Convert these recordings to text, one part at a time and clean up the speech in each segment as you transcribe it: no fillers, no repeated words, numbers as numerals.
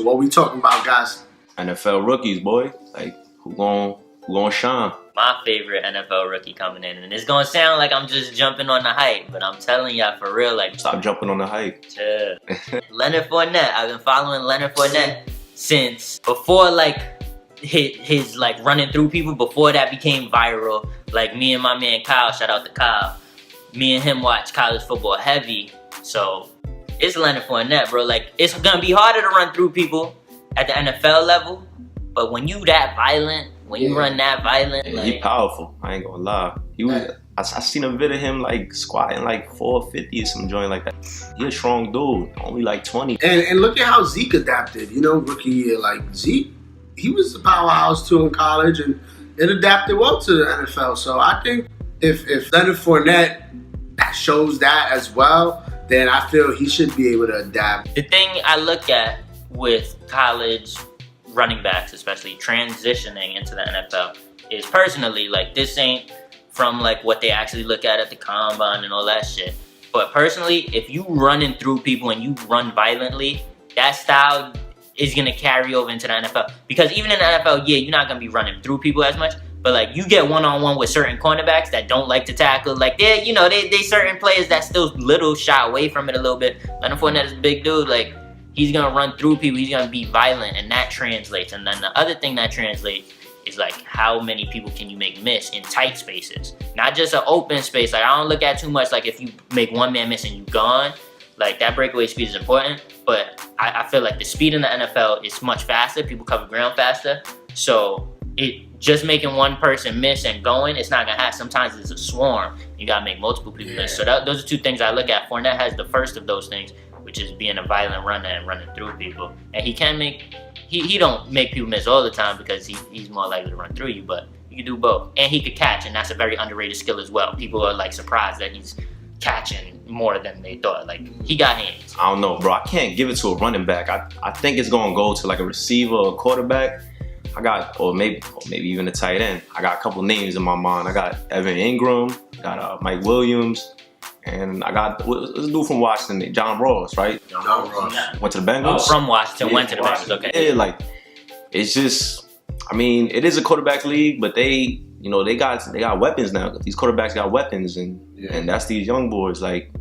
what we talking about, guys? NFL rookies, boy. Like, who gon' shine? My favorite NFL rookie coming in, and it's gonna sound like I'm just jumping on the hype, but I'm telling y'all for real, like, Stop jumping on the hype. chill. Leonard Fournette. I've been following Leonard Fournette since before, like, his like running through people, before that became viral. Like, me and my man Kyle, shout out to Kyle, me and him watch college football heavy, so it's Leonard Fournette, bro. Like, it's gonna be harder to run through people at the NFL level, but when you that violent, when you run that violent, Yeah, like, he powerful. I ain't gonna lie. He was. I seen a video of him like squatting like 450 or some joint like that. He a strong dude, only like 20. And look at how Zeke adapted. You know, rookie year, like Zeke, he was a powerhouse too in college, and it adapted well to the NFL. So I think if Leonard Fournette shows that as well, then I feel he should be able to adapt. the thing I look at with college running backs, especially transitioning into the NFL, is personally, like, this ain't from like what they actually look at the combine and all that shit. But personally, if you running through people and you run violently, that style is gonna carry over into the NFL. Because even in the NFL, yeah, you're not gonna be running through people as much, but like, you get one-on-one with certain cornerbacks that don't like to tackle. Like, they certain players that still little shy away from it a little bit. Leonard Fournette is a big dude. Like, he's gonna run through people. He's gonna be violent, and that translates. And then the other thing that translates is like, how many people can you make miss in tight spaces? Not just an open space. Like, I don't look at too much like if you make one man miss and you gone. Like, that breakaway speed is important, but I feel like the speed in the NFL is much faster. People cover ground faster. So it just making one person miss and going, it's not gonna happen. Sometimes it's a swarm. You gotta make multiple people miss. So those are two things I look at. Fournette has the first of those things, which is being a violent runner and running through people. And he can make, he don't make people miss all the time because he's more likely to run through you, but you can do both. And he could catch, and that's a very underrated skill as well. People are like surprised that he's catching more than they thought. Like, he got hands. I don't know, bro. I can't give it to a running back. I think it's gonna go to like a receiver or a quarterback. I got, or maybe even a tight end. I got a couple names in my mind. I got Evan Engram, got Mike Williams, and I got what's the dude from Washington, John Ross, right? John Ross. Went to the Bengals. Oh, from Washington, went to the Bengals. Okay. Yeah, like, it's just, I mean, it is a quarterback league, but they got weapons now. These quarterbacks got weapons, and that's these young boys. Like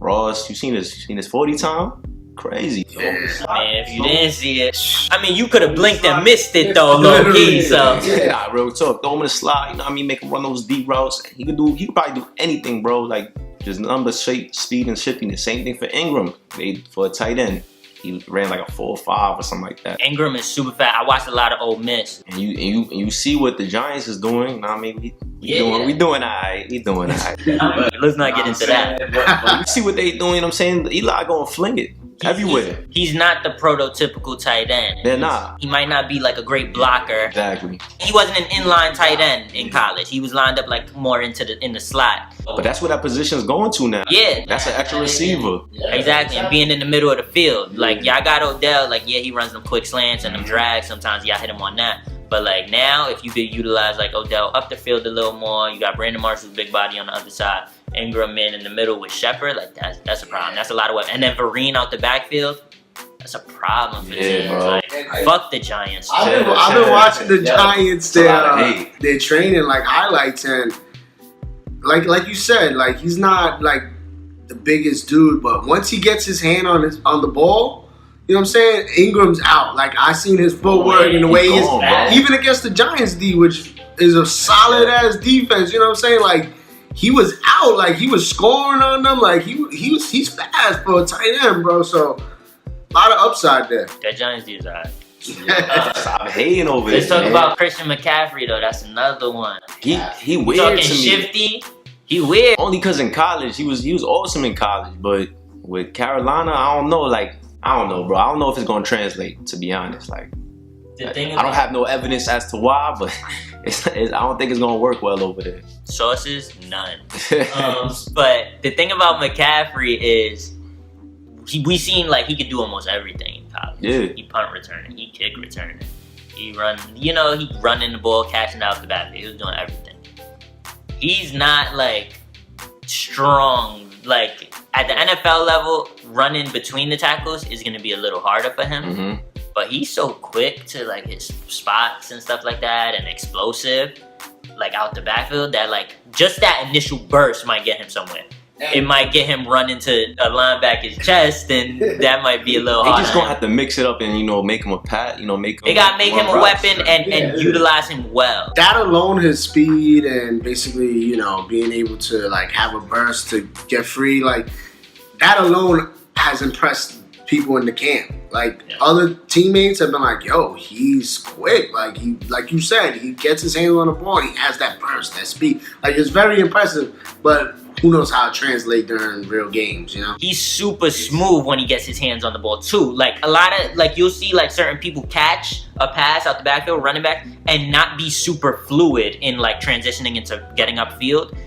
Ross, you seen his 40 time? Crazy. Yeah. Man, if you didn't see it, I mean, you could have blinked and missed it though, low key. So yeah, real talk. Throw him in the slot. You know what I mean? Make him run those deep routes. He could probably do anything, bro. Like, just number, shape, speed, and shifting. The same thing for Engram. For a tight end, he ran like a 4.5 or something like that. Engram is super fast. I watched a lot of Ole Miss. And you see what the Giants is doing. You know what I mean? We doing all right. We doing all right. Let's not get into that. But you see what they doing. You know what I'm saying? Eli gonna fling it everywhere. He's not the prototypical tight end. They're not. He might not be like a great blocker. Exactly. He wasn't an inline tight end in college. He was lined up like more in the slot. But that's where that position's going to now. Yeah. That's an extra receiver. Exactly, and being in the middle of the field. Like, y'all got Odell, like, yeah, he runs them quick slants and them drags. Sometimes y'all hit him on that. But like, now, if you could utilize like Odell up the field a little more, you got Brandon Marshall's big body on the other side, Engram in the middle with Shepard, like, that's a problem. That's a lot of work. And then Vereen out the backfield, that's a problem for teams. Bro. Like, fuck the Giants. I've been watching the Giants. They're training like highlights, and like you said, like, he's not like the biggest dude, but once he gets his hand on the ball, you know what I'm saying? Ingram's out. Like, I seen his footwork and the way he is, even against the Giants D, which is a solid ass defense. You know what I'm saying? Like, he was out. Like, he was scoring on them. Like, he's fast for a tight end, bro. So a lot of upside there. That Giants D is alright. Stop hating over this. Let's talk about Christian McCaffrey though. That's another one. He weird Talking to me. shifty. He weird. Only because in college he was awesome in college, but with Carolina, I don't know. Like, I don't know, bro. I don't know if it's gonna translate. To be honest, like, I don't have no evidence as to why, but I don't think it's gonna work well over there. Sources, none. But the thing about McCaffrey is, we seen like he could do almost everything in college. Yeah. He punt returning, he kick returning, he run. He running the ball, catching out the backfield. He was doing everything. He's not like strong. Like, at the NFL level, running between the tackles is going to be a little harder for him. Mm-hmm. but he's so quick to like his spots and stuff like that, and explosive, like out the backfield, that like just that initial burst might get him somewhere. It might get him run into a linebacker's chest, and that might be a little hard. They just gonna have to mix it up and make him a pat. They gotta make him a weapon and utilize him well. That alone, his speed and basically being able to like have a burst to get free, like that alone has impressed people in the camp. Like other teammates have been like, "Yo, he's quick. Like you said, he gets his hands on the ball. He has that burst, that speed. Like it's very impressive, but." Who knows how it translates during real games, He's super smooth when he gets his hands on the ball too. Like a lot of, like you'll see like certain people catch a pass out the backfield, running back, and not be super fluid in like transitioning into getting upfield.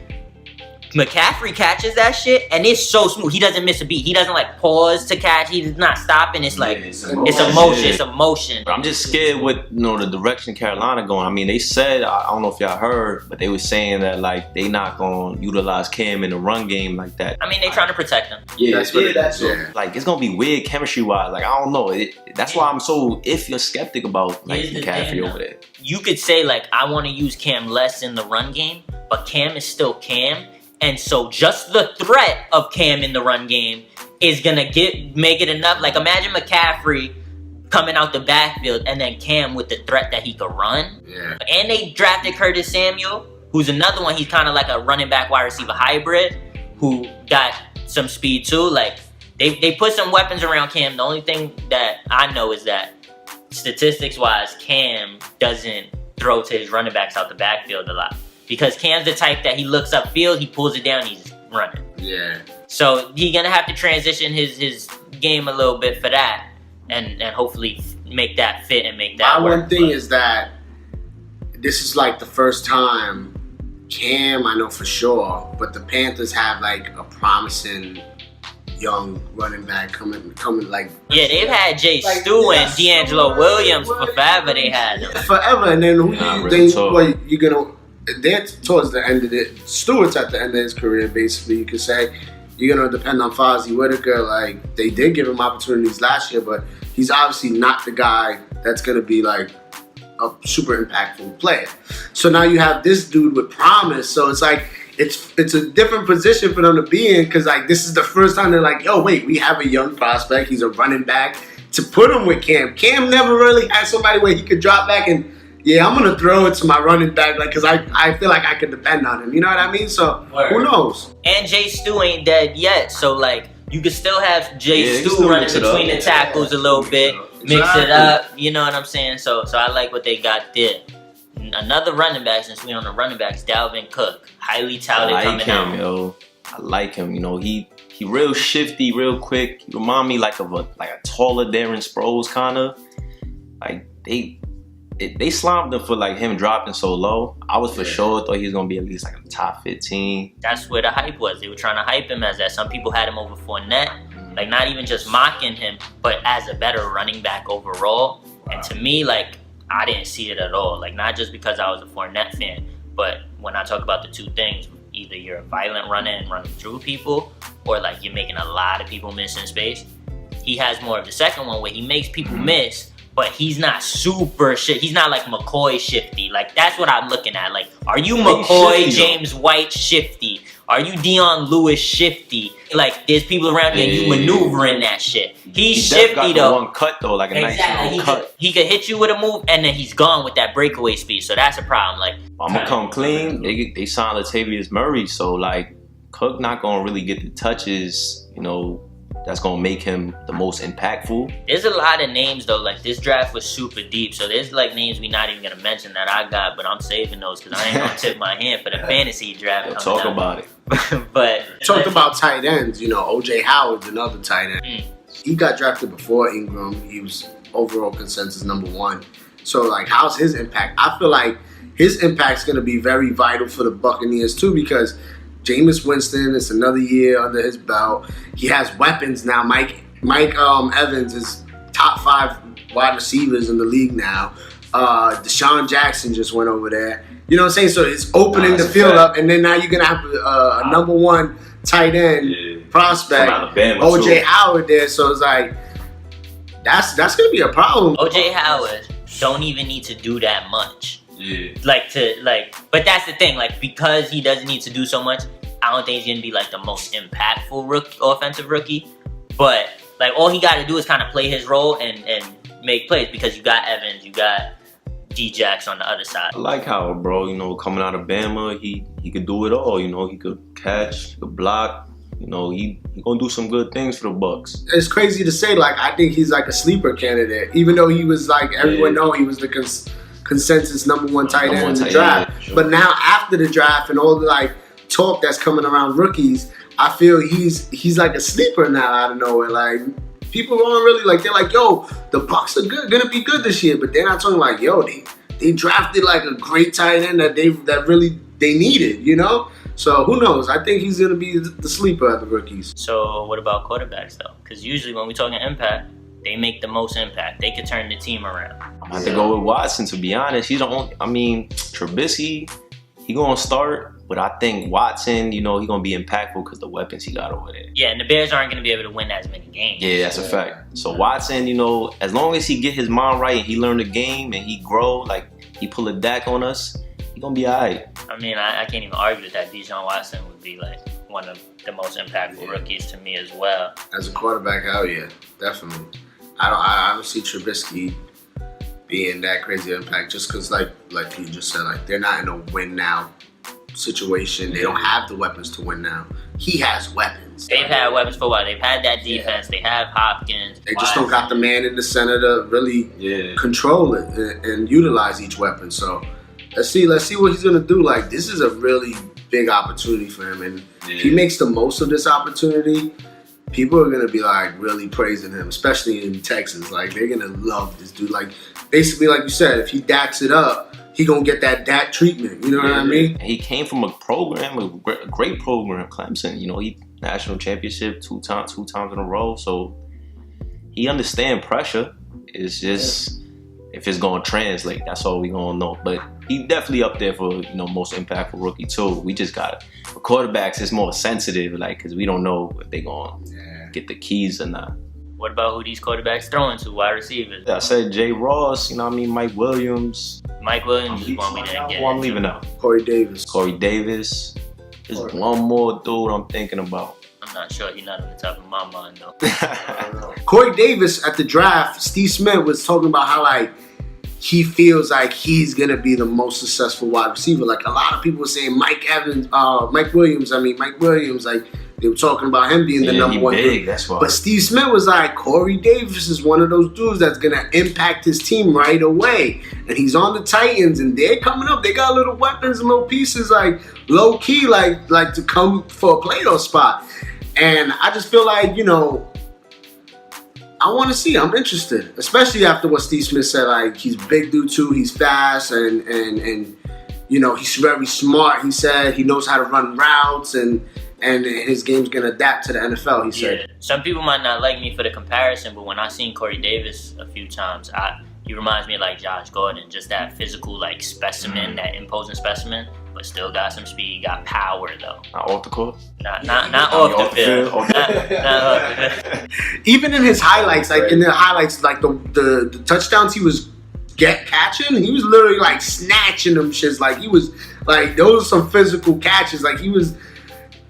Mccaffrey catches that shit and it's so smooth. He doesn't miss a beat. He doesn't like pause to catch. He's not stopping. It's like it's a motion. It's a motion. I'm just scared with the direction Carolina going. I mean, they said, I don't know if y'all heard, but they were saying that like they not gonna utilize Cam in the run game like that. I mean, they trying to protect him. That's like it's gonna be weird chemistry wise. Like I don't know. That's why I'm so iffy or skeptic about like McCaffrey over there. You could say like I want to use Cam less in the run game, but Cam is still Cam. And so just the threat of Cam in the run game is gonna make it enough. Like imagine McCaffrey coming out the backfield and then Cam with the threat that he could run. Yeah. And they drafted Curtis Samuel, who's another one. He's kind of like a running back wide receiver hybrid who got some speed too. Like they put some weapons around Cam. The only thing that I know is that statistics wise, Cam doesn't throw to his running backs out the backfield a lot. Because Cam's the type that he looks upfield, he pulls it down, he's running. Yeah. So he's gonna have to transition his game a little bit for that, and hopefully make that fit and make that work. One thing is that this is like the first time Cam, I know for sure, but the Panthers have like a promising young running back coming like. Yeah, they've had Jay Stu and D'Angelo Williams for forever. They had them forever, and then you're gonna. They're towards the end of it. Stewart's at the end of his career, basically. You could say you're gonna depend on Fozzie Whitaker. Like they did give him opportunities last year, but he's obviously not the guy that's gonna be like a super impactful player. So now you have this dude with promise. So it's like it's a different position for them to be in because like this is the first time they're like, yo, wait, we have a young prospect. He's a running back. To put him with Cam. Cam never really had somebody where he could drop back and. Yeah, I'm going to throw it to my running back because I feel like I can depend on him. You know what I mean? So, Who knows? And Jay Stu ain't dead yet. So, like, you could still have Jay Stu running between the tackles a little bit. Mix it up. You know what I'm saying? So I like what they got there. Another running back, since we're on the running backs, Dalvin Cook. Highly touted coming out. Yo. I like him. He real shifty, real quick. He remind me like of a taller Darren Sproles kind of. Like, they slammed him for like him dropping so low. I was for sure thought he was gonna be at least like a top 15. That's where the hype was. They were trying to hype him as that. Some people had him over Fournette, like not even just mocking him, but as a better running back overall. Wow. And to me, like I didn't see it at all. Like not just because I was a Fournette fan, but when I talk about the two things, either you're a violent runner and running through people, or like you're making a lot of people miss in space. He has more of the second one where he makes people miss. But he's not super shit. He's not like McCoy shifty. Like that's what I'm looking at. Like, are you McCoy, James White shifty? Are you Dion Lewis shifty? Like, there's people around you and you maneuvering that shit. He's shifty though. One cut though, like a nice cut. He could hit you with a move and then he's gone with that breakaway speed. So that's a problem. Like, I'm gonna come clean. They signed Latavius Murray, so like Cook not gonna really get the touches. That's gonna make him the most impactful. There's a lot of names though. Like this draft was super deep, so there's like names we're not even gonna mention that I got, but I'm saving those because I ain't gonna tip my hand for the fantasy draft. Talk about it. But talked about tight ends. OJ Howard's another tight end. He got drafted before Engram. He was overall consensus #1. So like, how's his impact? I feel like his impact's gonna be very vital for the Buccaneers too because. Jameis Winston, it's another year under his belt. He has weapons now. Mike Evans is top 5 wide receivers in the league now. Deshaun Jackson just went over there. You know what I'm saying? So it's opening the field up, and then now you're gonna have a #1 tight end prospect, OJ Howard there. So it's like that's gonna be a problem. OJ Howard don't even need to do that much. Yeah. But that's the thing. Like, because he doesn't need to do so much, I don't think he's gonna be like the most impactful offensive rookie. But like, all he got to do is kind of play his role and make plays, because you got Evans, you got D-Jax on the other side. I like Howard, bro. You know, coming out of Bama, he could do it all. You know, he could catch, he could block. You know, he gonna do some good things for the Bucks. It's crazy to say, like, I think he's like a sleeper candidate, even though he was like, everyone know he was the consensus #1 tight end in the draft. Sure. But now after the draft and all the like talk that's coming around rookies, I feel he's like a sleeper now out of nowhere. Like, people aren't really like, they're like, yo, the Bucks are gonna be good this year, but they're not talking like, yo, they drafted like a great tight end that they needed, you know? So who knows? I think he's gonna be the sleeper of the rookies. So what about quarterbacks though? Because usually when we're talking impact, they make the most impact. They could turn the team around. I'm gonna have to go with Watson, to be honest. He's the only, I mean, Trubisky, he gonna start, but I think Watson, you know, he gonna be impactful because the weapons he got over there. Yeah, and the Bears aren't gonna be able to win as many games. Yeah, that's a fact. So Watson, you know, as long as he get his mind right and he learn the game and he grow, like he pull a Dak on us, he gonna be all right. I mean, I can't even argue with that. Deshaun Watson would be like one of the most impactful rookies to me as well. As a quarterback, hell yeah, definitely. I don't see Trubisky being that crazy impact, just because like you just said, like they're not in a win now situation. They don't have the weapons to win now. He has weapons. They've had weapons for a while. They've had that defense. They have Hopkins. They just don't got the man in the center to really control it and utilize each weapon. So let's see what he's gonna do. Like, this is a really big opportunity for him, and if he makes the most of this opportunity, people are gonna be like really praising him, especially in Texas. Like, they're gonna love this dude. Like, basically, like you said, if he dacks it up, he gonna get that Dak treatment. You know what I mean? He came from a program, a great program, Clemson. You know, he national championship two times in a row. So he understand pressure. It's just if it's gonna translate, that's all we gonna know. But he definitely up there for, you know, most impactful rookie too. We just got for quarterbacks. It's more sensitive, like, because we don't know if they gonna get the keys or not. What about who these quarterbacks throwing to? Wide receivers. I said Jay Ross. You know what I mean? Mike Williams. Mike Williams is one we didn't get. I'm leaving out. Corey Davis. There's one more dude I'm thinking about. I'm not sure. He's not on the top of my mind though. Corey Davis at the draft, Steve Smith was talking about how like he feels like he's gonna be the most successful wide receiver. Like, a lot of people were saying Mike Williams. Like, they were talking about him being the #1 big, that's why. But Steve Smith was like, Corey Davis is one of those dudes that's gonna impact his team right away. And he's on the Titans, and they're coming up. They got little weapons and little pieces, like low key, like to come for a playoff spot. And I just feel like, you know, I want to see. I'm interested, especially after what Steve Smith said. Like, he's a big dude too. He's fast and you know, he's very smart. He said he knows how to run routes and his game's gonna adapt to the NFL. He said. Some people might not like me for the comparison, but when I seen Corey Davis a few times, he reminds me of like Josh Gordon, just that physical like specimen, that imposing specimen, but still got some speed, got power though. Not off the court. Not off the field. Not off the field. Even in his highlights, like in the highlights, like the touchdowns he was catching, he was literally like snatching them shits. Like, he was like, those are some physical catches. Like, he was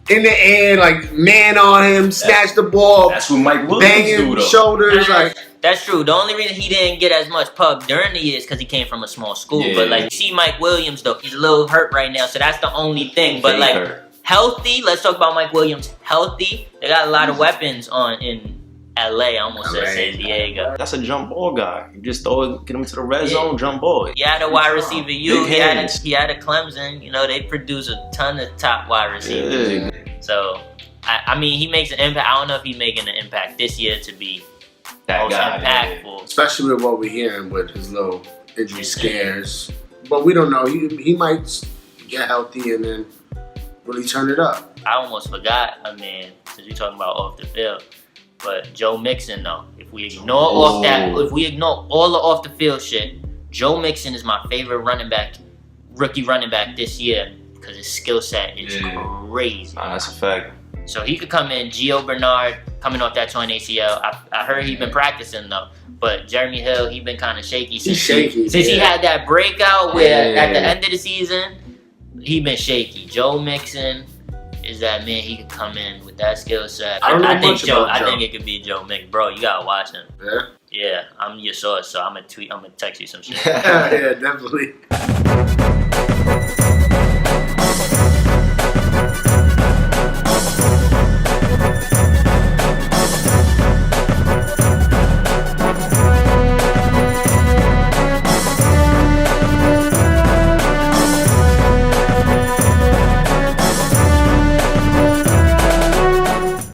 in the air, like, man on him, snatch the ball. That's what Mike Williams banging do, though. Shoulders, like. That's true. The only reason he didn't get as much pub during the year is because he came from a small school. Yeah. But like, you see Mike Williams though, he's a little hurt right now, so that's the only thing. But like, healthy. Let's talk about Mike Williams. Healthy. They got a lot of weapons in LA. I almost said San Diego. That's a jump ball guy. You just get him to the red zone, jump ball. He had a wide receiver. He had a Clemson. You know, they produce a ton of top wide receivers. Yeah. So, I mean, he makes an impact. I don't know if he's making an impact this year to be that most guy, impactful. Especially with what we're hearing with his little injury scares. But we don't know. He might get healthy and then really turn it up. I almost forgot. I mean, since we're talking about off the field, but Joe Mixon though. If we ignore all the off the field shit, Joe Mixon is my favorite rookie running back this year because his skill set is crazy. Nah, that's a fact. So he could come in, Gio Bernard, coming off that torn ACL. I heard he been practicing though, but Jeremy Hill, he been kind of shaky since he had that breakout where at the end of the season, he been shaky. Joe Mixon is that man. He could come in with that skill set. I think it could be Joe Mixon, bro. You gotta watch him. Yeah. Yeah, I'm your source, so I'm gonna text you some shit. Yeah, definitely.